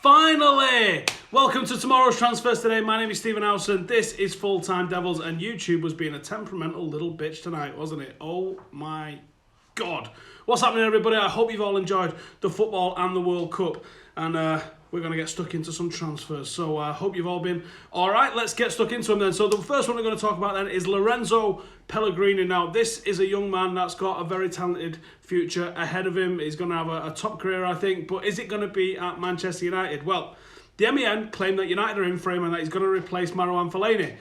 Finally! Welcome to tomorrow's transfers today. My name is Stephen Howson. This is Full Time Devils, and YouTube was being a temperamental little bitch tonight, wasn't it? Oh my God. What's happening, everybody? I hope you've all enjoyed the football and the World Cup, and we're going to get stuck into some transfers. So I hope you've all been all right. Let's get stuck into them then. So the first one we're going to talk about then is Lorenzo Pellegrini. Now, this is a young man that's got a very talented future ahead of him. He's going to have a top career, I think. But is it going to be at Manchester United? Well, the MEN claim that United are in for him and that he's going to replace Marouane Fellaini,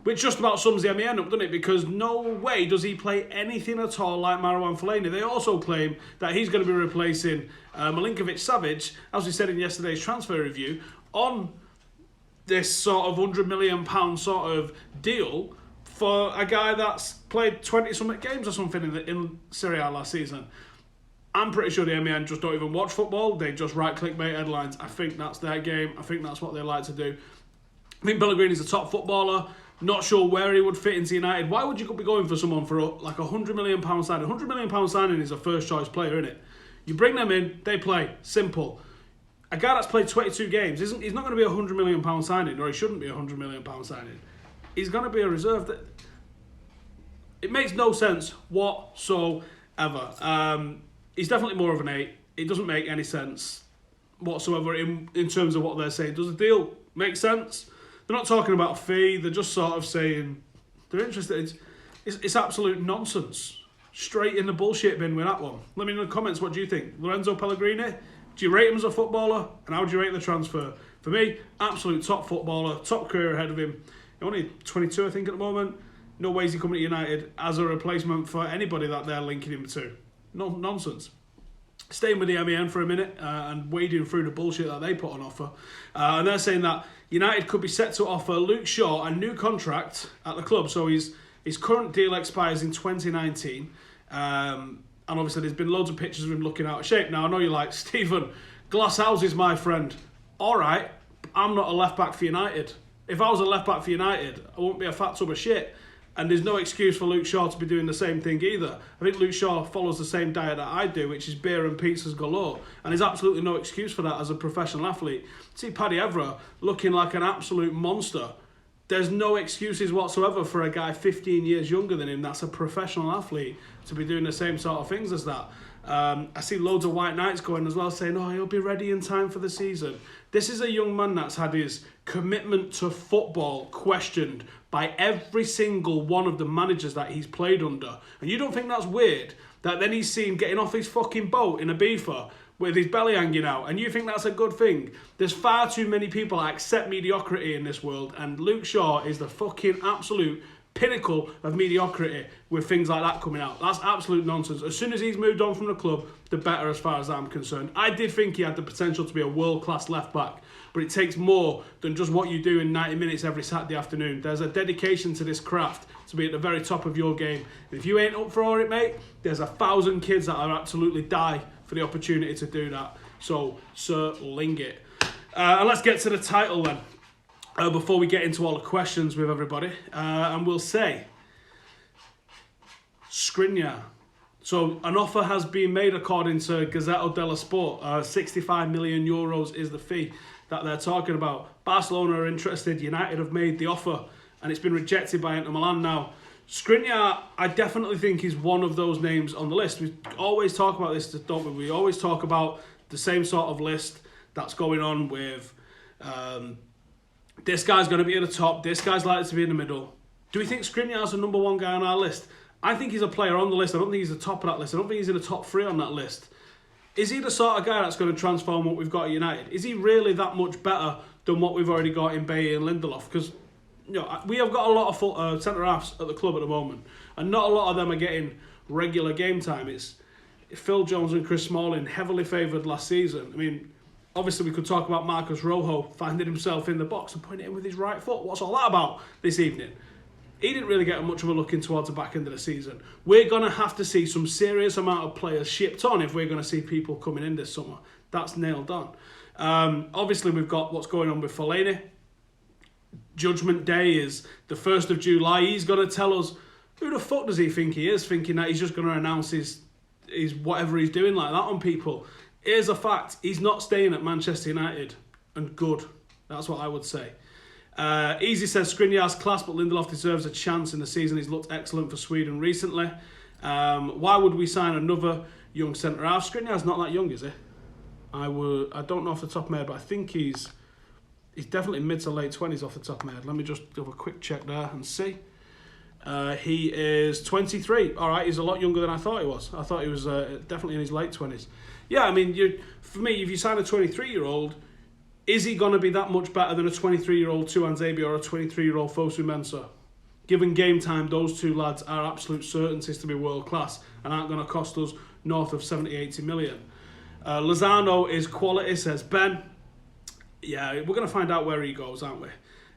which just about sums the MEN up, doesn't it? Because no way does he play anything at all like Marouane Fellaini. They also claim that he's going to be replacing Milinkovic-Savic, as we said in yesterday's transfer review, on this sort of £100 million sort of deal for a guy that's played 20-something games or something in Serie A last season. I'm pretty sure the MEN just don't even watch football. They just write clickbait headlines. I think that's their game. I think that's what they like to do. I think Pellegrini's a top footballer. Not sure where he would fit into United. Why would you be going for someone for like £100 million signing? £100 million signing is a first choice player, isn't it? You bring them in, they play. Simple. A guy that's played 22 games, he's not going to be a £100 million signing, or he shouldn't be a £100 million signing. He's going to be a reserve. It makes no sense whatsoever. He's definitely more of an 8. It doesn't make any sense whatsoever in terms of what they're saying. Does the deal make sense? They're not talking about a fee. They're just sort of saying they're interested. It's absolute nonsense. Straight in the bullshit bin with that one. Let me know in the comments, what do you think? Lorenzo Pellegrini, do you rate him as a footballer? And how do you rate the transfer? For me, absolute top footballer, top career ahead of him. Only 22, I think, at the moment. No way is he coming to United as a replacement for anybody that they're linking him to. No nonsense. Staying with the MEN for a minute and wading through the bullshit that they put on offer. And they're saying that United could be set to offer Luke Shaw a new contract at the club. So his current deal expires in 2019. And obviously there's been loads of pictures of him looking out of shape. Now, I know you're like, Stephen, glass houses, my friend. All right, I'm not a left-back for United. If I was a left-back for United, I wouldn't be a fat tub of shit. And there's no excuse for Luke Shaw to be doing the same thing either. I think Luke Shaw follows the same diet that I do, which is beer and pizzas galore. And there's absolutely no excuse for that as a professional athlete. See Paddy Evra looking like an absolute monster. There's no excuses whatsoever for a guy 15 years younger than him that's a professional athlete to be doing the same sort of things as that. I see loads of White Knights going as well, saying, oh, he'll be ready in time for the season. This is a young man that's had his commitment to football questioned by every single one of the managers that he's played under. And you don't think that's weird that then he's seen getting off his fucking boat in Ibiza with his belly hanging out, and you think that's a good thing? There's far too many people that accept mediocrity in this world, and Luke Shaw is the fucking absolute pinnacle of mediocrity with things like that coming out. That's absolute nonsense. As soon as he's moved on from the club, the better as far as I'm concerned. I did think he had the potential to be a world-class left-back, but it takes more than just what you do in 90 minutes every Saturday afternoon. There's a dedication to this craft to be at the very top of your game. And if you ain't up for it, mate, there's 1,000 kids that are absolutely die for the opportunity to do that. So, Sir Ling it. And let's get to the title then. Before we get into all the questions with everybody, and we'll say Skriniar. So an offer has been made according to Gazzetta dello Sport. 65 million euros is the fee that they're talking about. Barcelona are interested. United have made the offer, and it's been rejected by Inter Milan now. Skriniar, I definitely think, is one of those names on the list. We always talk about this, don't we? We always talk about the same sort of list that's going on with... this guy's going to be at the top. This guy's likely to be in the middle. Do we think Skriniar's the number one guy on our list? I think he's a player on the list. I don't think he's the top of that list. I don't think he's in the top 3 on that list. Is he the sort of guy that's going to transform what we've got at United? Is he really that much better than what we've already got in Bailly and Lindelof? Because we have got a lot of centre-halves at the club at the moment, and not a lot of them are getting regular game time. It's Phil Jones and Chris Smalling, heavily favoured last season. I mean, obviously, we could talk about Marcus Rojo finding himself in the box and putting it in with his right foot. What's all that about this evening? He didn't really get much of a look in towards the back end of the season. We're going to have to see some serious amount of players shipped on if we're going to see people coming in this summer. That's nailed on. Obviously, we've got what's going on with Fellaini. Judgment Day is the 1st of July. He's going to tell us who the fuck does he think he is, thinking that he's just going to announce his whatever he's doing like that on people. Here's a fact. He's not staying at Manchester United. And good. That's what I would say. Easy says, Skriniar's class, but Lindelof deserves a chance in the season. He's looked excellent for Sweden recently. Why would we sign another young centre-half? Skriniar's not that young, is he? I don't know off the top of my head, but I think he's definitely mid to late 20s off the top of my head. Let me just do a quick check there and see. He is 23. All right, he's a lot younger than I thought he was. I thought he was definitely in his late 20s. Yeah, I mean, for me, if you sign a 23-year-old, is he going to be that much better than a 23-year-old Tuanzebe or a 23-year-old Fosu Mensah? Given game time, those two lads are absolute certainties to be world-class and aren't going to cost us north of 70-80 million. Lozano is quality, says Ben. Yeah, we're going to find out where he goes, aren't we?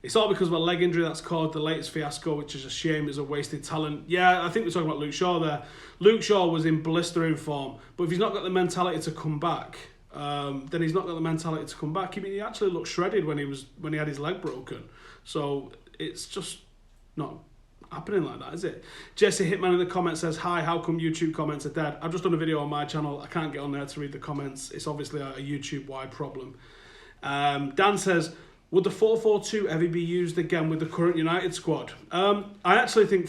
It's all because of a leg injury that's caused the latest fiasco, which is a shame. It's a wasted talent. Yeah, I think we're talking about Luke Shaw there. Luke Shaw was in blistering form, but if he's not got the mentality to come back, then he's not got the mentality to come back. I mean, he actually looked shredded when he had his leg broken. So it's just not happening like that, is it? Jesse Hitman in the comments says, hi, how come YouTube comments are dead? I've just done a video on my channel. I can't get on there to read the comments. It's obviously a YouTube-wide problem. Dan says, would the 4-4-2 ever be used again with the current United squad? I actually think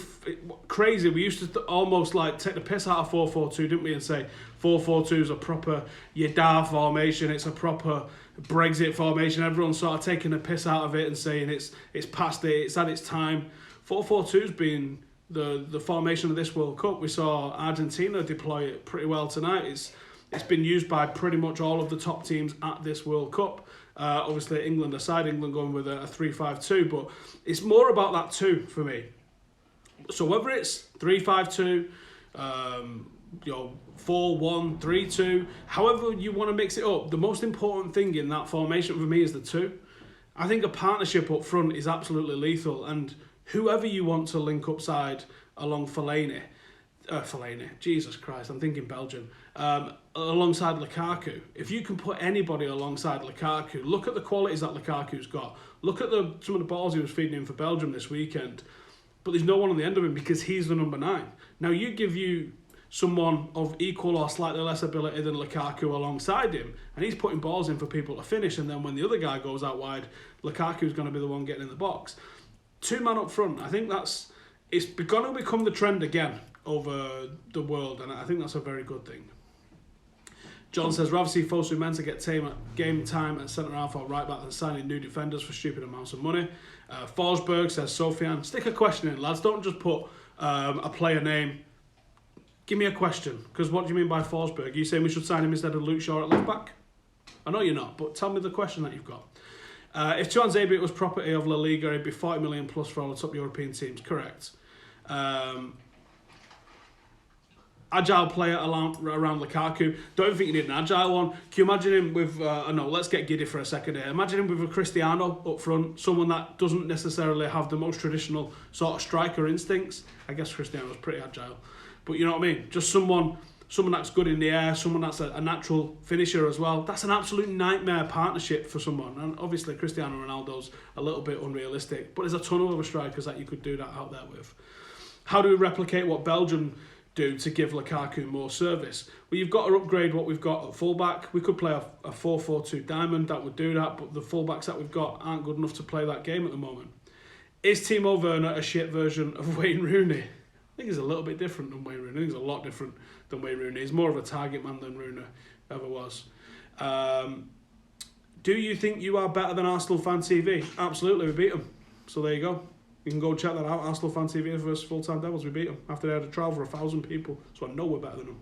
crazy. We used to almost like take the piss out of 4-4-2, didn't we? And say 4-4-2 is a proper Yadar formation. It's a proper Brexit formation. Everyone's sort of taking the piss out of it and saying it's past it. It's at its time. 4-4-2's been the formation of this World Cup. We saw Argentina deploy it pretty well tonight. It's been used by pretty much all of the top teams at this World Cup. Obviously, England aside, England going with a 3-5-2, but it's more about that too for me. So whether it's 3-5-2, 4-1-3-2, however you want to mix it up, the most important thing in that formation for me is the two. I think a partnership up front is absolutely lethal, and whoever you want to link up side along Fellaini, Jesus Christ, I'm thinking Belgium, alongside Lukaku. If you can put anybody alongside Lukaku, look at the qualities that Lukaku's got. Look at some of the balls he was feeding in for Belgium this weekend. But there's no one on the end of him because he's the number 9. Now you someone of equal or slightly less ability than Lukaku alongside him, and he's putting balls in for people to finish, and then when the other guy goes out wide, Lukaku's going to be the one getting in the box. 2-man up front, I think it's going to become the trend again over the world, and I think that's a very good thing. John says, rather see Fosu Mensah get game time at centre-half or right-back than signing new defenders for stupid amounts of money. Forsberg says, Sofian, stick a question in, lads. Don't just put a player name. Give me a question, because what do you mean by Forsberg? Are you saying we should sign him instead of Luke Shaw at left-back? I know you're not, but tell me the question that you've got. If Tuanzebe was property of La Liga, it'd be 40 million plus for all the top European teams. Correct. Agile player around Lukaku. Don't think you need an agile one. Can you imagine him with, let's get giddy for a second here. Imagine him with a Cristiano up front, someone that doesn't necessarily have the most traditional sort of striker instincts. I guess Cristiano's pretty agile. But you know what I mean? Just someone that's good in the air, someone that's a natural finisher as well. That's an absolute nightmare partnership for someone. And obviously Cristiano Ronaldo's a little bit unrealistic, but there's a ton of other strikers that you could do that out there with. How do we replicate what Belgium do to give Lukaku more service? Well, you've got to upgrade what we've got at fullback. We could play a 4-4-2 diamond, that would do that, but the fullbacks that we've got aren't good enough to play that game at the moment. Is Timo Werner a shit version of Wayne Rooney? I think he's a little bit different than Wayne Rooney. I think he's a lot different than Wayne Rooney. He's more of a target man than Rooney ever was. Do you think you are better than Arsenal Fan TV? Absolutely, we beat them. So there you go. You can go check that out. Arsenal Fan TV versus Full-Time Devils. We beat them after they had a trial for 1,000 people. So I know we're better than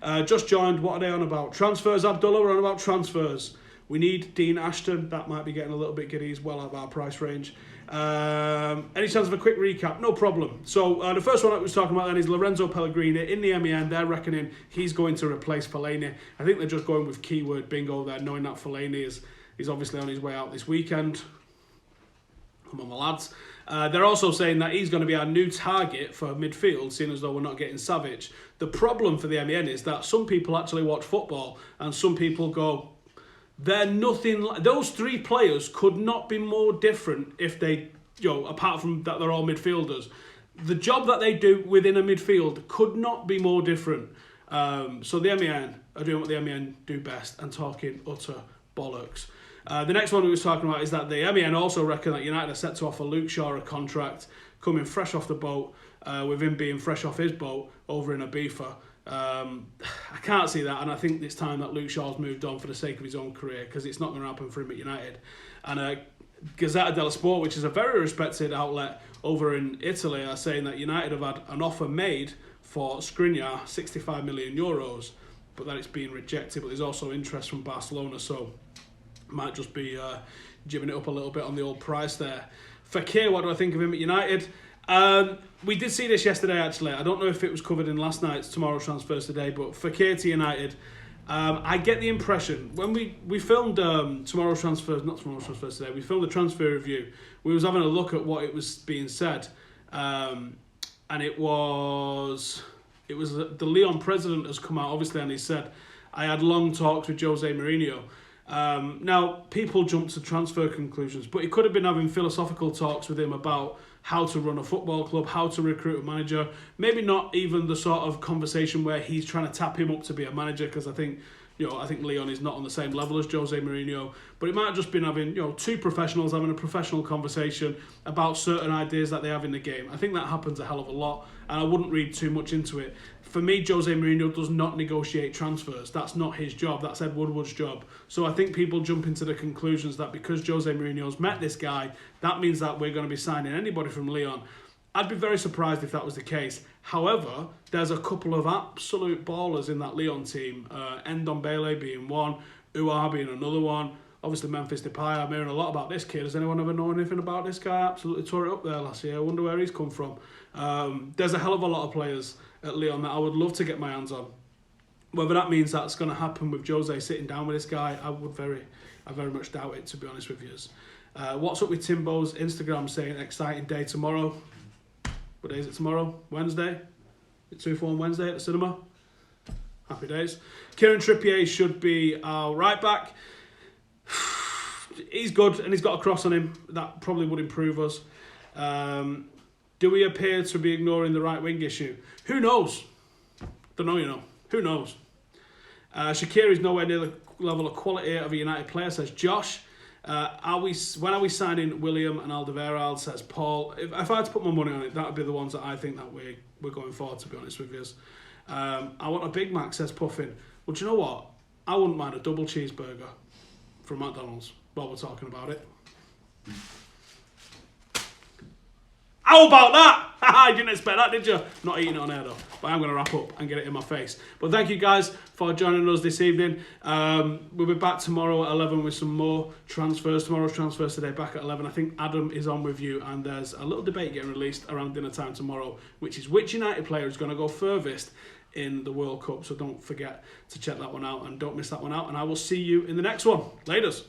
them. Just joined. What are they on about? Transfers, Abdullah. We're on about transfers. We need Dean Ashton. That might be getting a little bit giddy. He's well out of our price range. Any chance of a quick recap? No problem. So the first one I was talking about then is Lorenzo Pellegrini. In the MEN, they're reckoning he's going to replace Fellaini. I think they're just going with keyword bingo there, knowing that Fellaini is obviously on his way out this weekend. Come on, my lads. They're also saying that he's going to be our new target for midfield, seeing as though we're not getting Savic. The problem for the MEN is that some people actually watch football and some people go, they're nothing like... Those three players could not be more different if they, apart from that they're all midfielders. The job that they do within a midfield could not be more different. So the MEN are doing what the MEN do best and talking utter bollocks. The next one we was talking about is that the MEN also reckon that United are set to offer Luke Shaw a contract coming fresh off the boat, with him being fresh off his boat over in Ibiza. I can't see that, and I think it's time that Luke Shaw's moved on for the sake of his own career, because it's not going to happen for him at United. And Gazzetta dello Sport, which is a very respected outlet over in Italy, are saying that United have had an offer made for Skriniar, €65 million, but that it's being rejected. But there's also interest from Barcelona, so might just be jibbing it up a little bit on the old price there. Fekir, what do I think of him at United? We did see this yesterday, actually. I don't know if it was covered in last night's Tomorrow Transfers Today, but Fekir to United, I get the impression, when we filmed Tomorrow Transfers, not Tomorrow Transfers Today, we filmed the transfer review, we was having a look at what it was being said, and it was the Lyon president has come out, obviously, and he said, I had long talks with Jose Mourinho. Now, people jump to transfer conclusions, but he could have been having philosophical talks with him about how to run a football club, how to recruit a manager. Maybe not even the sort of conversation where he's trying to tap him up to be a manager, because I think Leon is not on the same level as Jose Mourinho. But it might have just been having, two professionals having a professional conversation about certain ideas that they have in the game. I think that happens a hell of a lot, and I wouldn't read too much into it. For me, Jose Mourinho does not negotiate transfers. That's not his job. That's Ed Woodward's job. So I think people jump into the conclusions that because Jose Mourinho's met this guy, that means that we're going to be signing anybody from Lyon. I'd be very surprised if that was the case. However, there's a couple of absolute ballers in that Lyon team. Ndombele being one, Uar being another one. Obviously, Memphis Depay. I'm hearing a lot about this kid. Has anyone ever known anything about this guy? Absolutely tore it up there last year. I wonder where he's come from. There's a hell of a lot of players at Lyon that I would love to get my hands on. Whether that means that's going to happen with Jose sitting down with this guy, I very much doubt it, to be honest with you. What's up with Timbo's Instagram saying exciting day tomorrow? What day is it tomorrow? Wednesday? It's 2-4 Wednesday at the cinema. Happy days. Kieran Trippier should be our right back. He's good and he's got a cross on him. That probably would improve us. Do we appear to be ignoring the right wing issue? Who knows? Don't know, Who knows? Shaqiri is nowhere near the level of quality of a United player, says Josh. When are we signing William and Alderweireld, says Paul. If I had to put my money on it, that would be the ones that I think that we're going for, to be honest with you. I want a Big Mac, says Puffin. Well, do you know what? I wouldn't mind a double cheeseburger from McDonald's while we're talking about it. How about that? I didn't expect that, did you? Not eating it on air though, but I'm going to wrap up and get it in my face. But thank you guys for joining us this evening. We'll be back tomorrow at 11 with some more transfers. Tomorrow's Transfers Today back at 11. I think Adam is on with you, and there's a little debate getting released around dinner time tomorrow, which is which United player is going to go furthest in the World Cup. So don't forget to check that one out and don't miss that one out. And I will see you in the next one. Laters.